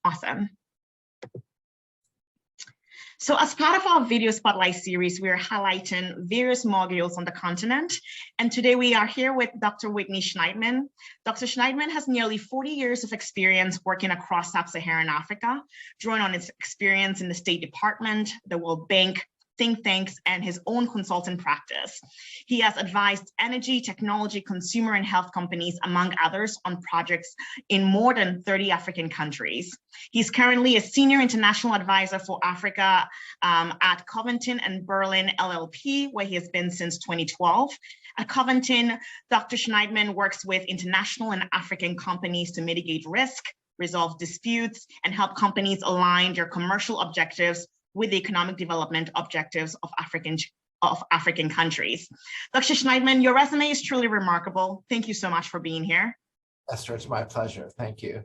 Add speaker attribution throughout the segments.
Speaker 1: Awesome. So as part of our video spotlight series, we are highlighting various modules on the continent. And today we are here with Dr. Witney Schneidman. Dr. Schneidman has nearly 40 years of experience working across Sub-Saharan Africa, drawing on his experience in the State Department, the World Bank, think tanks, and his own consulting practice. He has advised energy, technology, consumer, and health companies, among others, on projects in more than 30 African countries. He's currently a senior international advisor for Africa at Covington and Berlin LLP, where he has been since 2012. At Covington, Dr. Schneidman works with international and African companies to mitigate risk, resolve disputes, and help companies align their commercial objectives with the economic development objectives of African countries. Dr. Schneidman, your resume is truly remarkable. Thank you so much for being here.
Speaker 2: Esther, it's my pleasure. Thank you.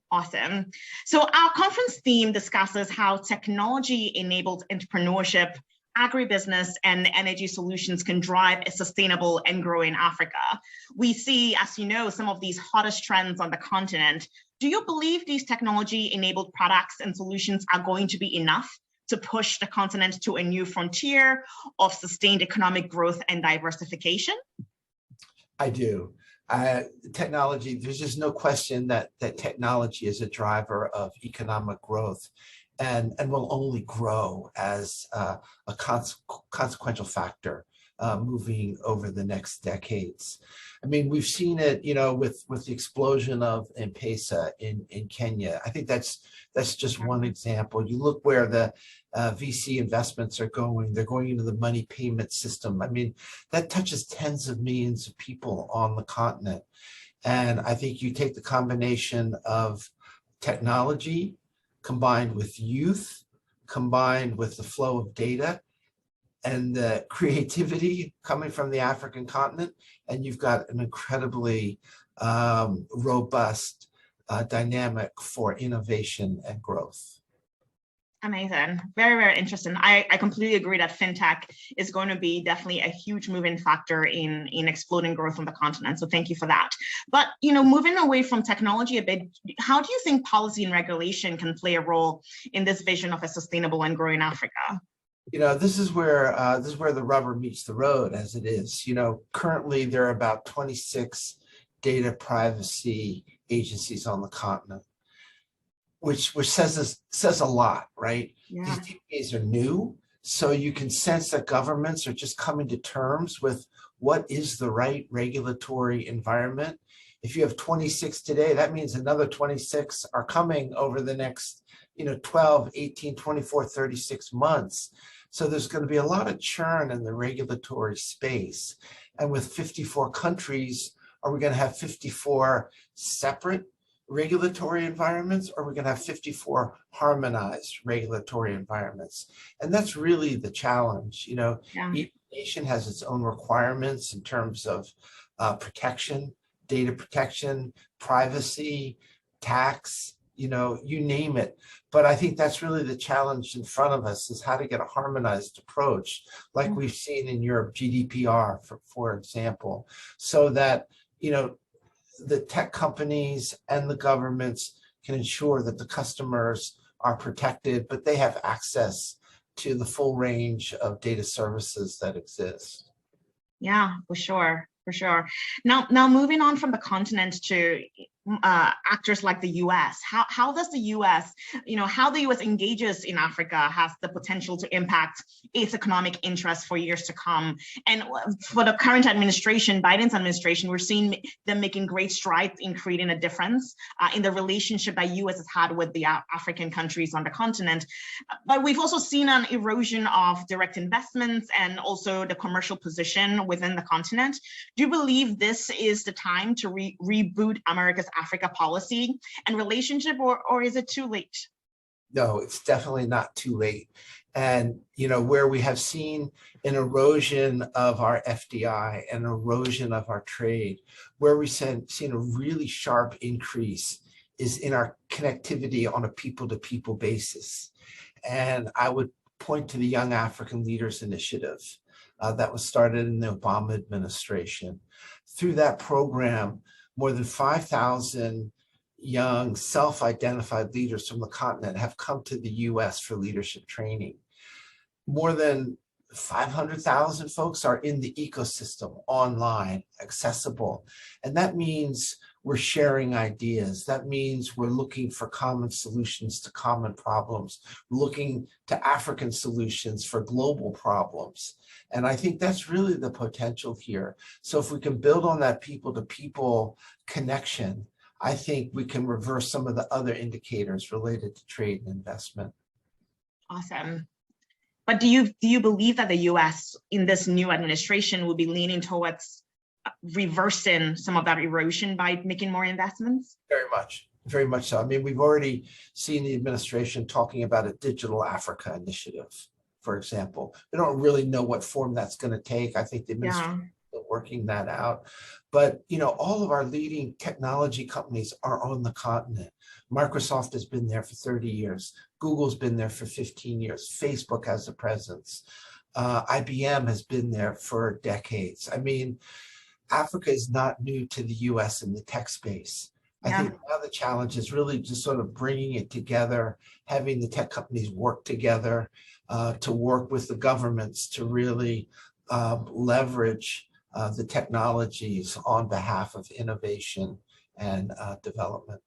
Speaker 1: Awesome. So our conference theme discusses how technology-enabled entrepreneurship, agribusiness, and energy solutions can drive a sustainable and growing Africa. We see, as you know, some of these hottest trends on the continent. Do you believe these technology-enabled products and solutions are going to be enough to push the continent to a new frontier of sustained economic growth and diversification?
Speaker 2: I do. Technology, there's just no question that technology is a driver of economic growth and will only grow as a consequential factor moving over the next decades. I mean, we've seen it, you know, with the explosion of M-Pesa in Kenya. I think that's just one example. You look where the VC investments are going. They're going into the money payment system. I mean, that touches tens of millions of people on the continent. And I think you take the combination of technology combined with youth, combined with the flow of data, and the creativity coming from the African continent, and you've got an incredibly robust dynamic for innovation and growth.
Speaker 1: Amazing. Very, very interesting. I completely agree that fintech is going to be definitely a huge moving factor in exploding growth on the continent. So thank you for that. But, you know, moving away from technology a bit, how do you think policy and regulation can play a role in this vision of a sustainable and growing Africa?
Speaker 2: You know, this is where the rubber meets the road, as it is. You know, currently there are about 26 data privacy agencies on the continent, which says a lot, right? Yeah. These DPAs are new, so you can sense that governments are just coming to terms with what is the right regulatory environment. If you have 26 today, that means another 26 are coming over the next, you know, 12, 18, 24, 36 months. So there's going to be a lot of churn in the regulatory space. And with 54 countries, are we going to have 54 separate regulatory environments, or are we going to have 54 harmonized regulatory environments? And that's really the challenge. You know, yeah. Each nation has its own requirements in terms of protection, data protection, privacy, tax, you know, you name it. But I think that's really the challenge in front of us, is how to get a harmonized approach, like we've seen in Europe, GDPR, for example, so that, you know, the tech companies and the governments can ensure that the customers are protected, but they have access to the full range of data services that exist.
Speaker 1: Yeah, for sure. For sure. Now moving on from the continent to actors like the U.S. How does the U.S., you know, how the U.S. engages in Africa has the potential to impact its economic interests for years to come. And for the current administration, Biden's administration, we're seeing them making great strides in creating a difference in the relationship that U.S. has had with the African countries on the continent. But we've also seen an erosion of direct investments and also the commercial position within the continent. Do you believe this is the time to reboot America's Africa policy and relationship, or is it too late?
Speaker 2: No, it's definitely not too late. And, you know, where we have seen an erosion of our FDI, an erosion of our trade, where we've seen a really sharp increase is in our connectivity on a people-to-people basis. And I would point to the Young African Leaders Initiative that was started in the Obama administration. Through that program, more than 5,000 young self-identified leaders from the continent have come to the US for leadership training. More than 500,000 folks are in the ecosystem, online, accessible. And that means we're sharing ideas. That means we're looking for common solutions to common problems, looking to African solutions for global problems. And I think that's really the potential here. So if we can build on that people-to-people connection, I think we can reverse some of the other indicators related to trade and investment.
Speaker 1: Awesome. But do you believe that the U.S. in this new administration will be leaning towards reversing some of that erosion by making more investments?
Speaker 2: Very much so. I mean, we've already seen the administration talking about a digital Africa initiative, for example. We don't really know what form that's going to take. I think the administration is working that out. But, you know, all of our leading technology companies are on the continent. Microsoft has been there for 30 years. Google's been there for 15 years. Facebook has a presence. IBM has been there for decades. I mean, Africa is not new to the US in the tech space. I think now the challenge is really just sort of bringing it together, having the tech companies work together to work with the governments to really leverage the technologies on behalf of innovation and development.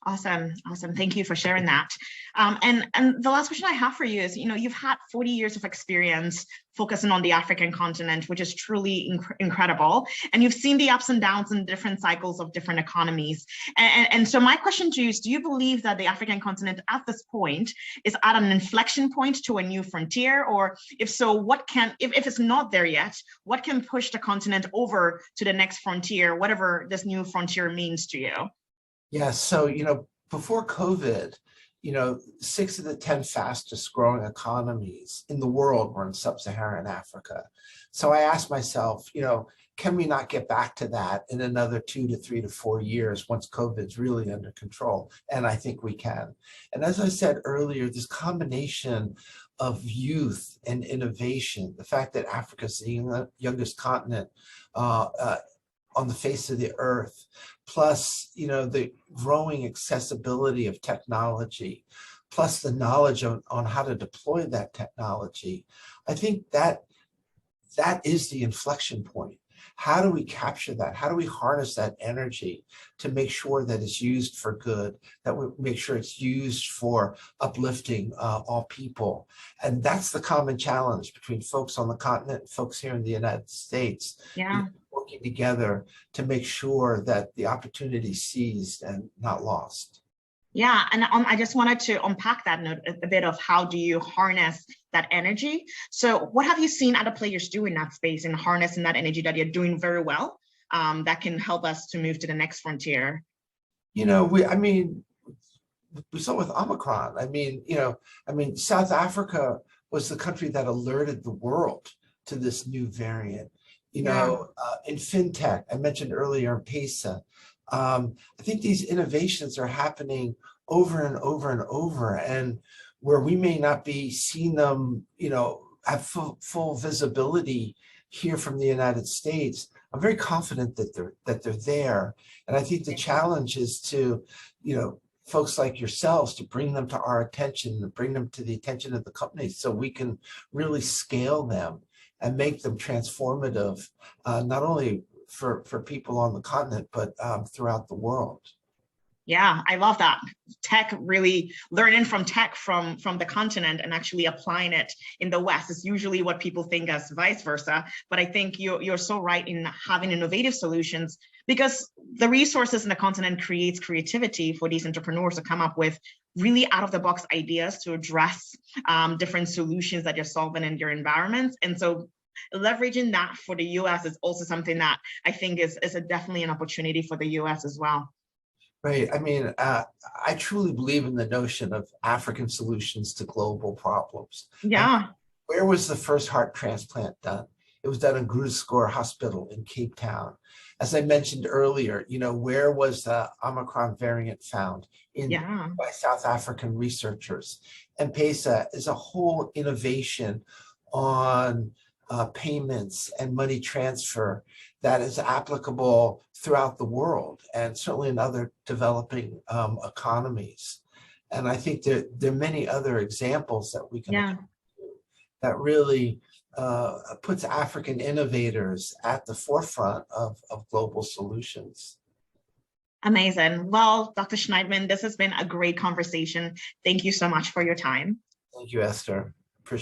Speaker 1: Awesome. Thank you for sharing that. And the last question I have for you is, you know, you've had 40 years of experience focusing on the African continent, which is truly incredible. And you've seen the ups and downs in different cycles of different economies. And so my question to you is, do you believe that the African continent at this point is at an inflection point to a new frontier? Or if so, what can, if it's not there yet, what can push the continent over to the next frontier, whatever this new frontier means to you?
Speaker 2: Yeah, so, you know, before COVID, you know, 6 of the 10 fastest growing economies in the world were in Sub-Saharan Africa. So I asked myself, you know, can we not get back to that in another 2 to 3 to 4 years once COVID's really under control? And I think we can. And as I said earlier, this combination of youth and innovation, the fact that Africa is the youngest continent on the face of the earth, plus, you know, the growing accessibility of technology, plus the knowledge on how to deploy that technology, I think that is the inflection point. How do we capture that? How do we harness that energy to make sure that it's used for good, that we make sure it's used for uplifting all people? And that's the common challenge between folks on the continent and folks here in the United States.
Speaker 1: Yeah.
Speaker 2: Working together to make sure that the opportunity is seized and not lost.
Speaker 1: Yeah, and I just wanted to unpack that note a bit of how do you harness that energy. So what have you seen other players do in that space and harnessing that energy that you're doing very well that can help us to move to the next frontier?
Speaker 2: You know, we saw with Omicron. South Africa was the country that alerted the world to this new variant. You know, in fintech, I mentioned earlier, M-Pesa. I think these innovations are happening over and over and over, and where we may not be seeing them, you know, have full visibility here from the United States, I'm very confident that they're there. And I think the challenge is to, you know, folks like yourselves to bring them to our attention and bring them to the attention of the companies so we can really scale them and make them transformative, not only for people on the continent, but throughout the world.
Speaker 1: Yeah, I love that. Tech, really learning from tech from the continent and actually applying it in the West is usually what people think as vice versa. But I think you're so right in having innovative solutions, because the resources in the continent creates creativity for these entrepreneurs to come up with really out of the box ideas to address different solutions that you're solving in your environments. And so leveraging that for the US is also something that I think is definitely an opportunity for the US as well.
Speaker 2: Right. I mean, I truly believe in the notion of African solutions to global problems.
Speaker 1: Yeah.
Speaker 2: Where was the first heart transplant done? It was done in Groote Hospital in Cape Town. As I mentioned earlier, you know, where was the Omicron variant found? By South African researchers. M-Pesa is a whole innovation on payments and money transfer that is applicable throughout the world and certainly in other developing economies. And I think there are many other examples that we can that really puts African innovators at the forefront of global solutions.
Speaker 1: Amazing. Well, Dr. Schneidman, this has been a great conversation. Thank you so much for your time.
Speaker 2: Thank you, Esther.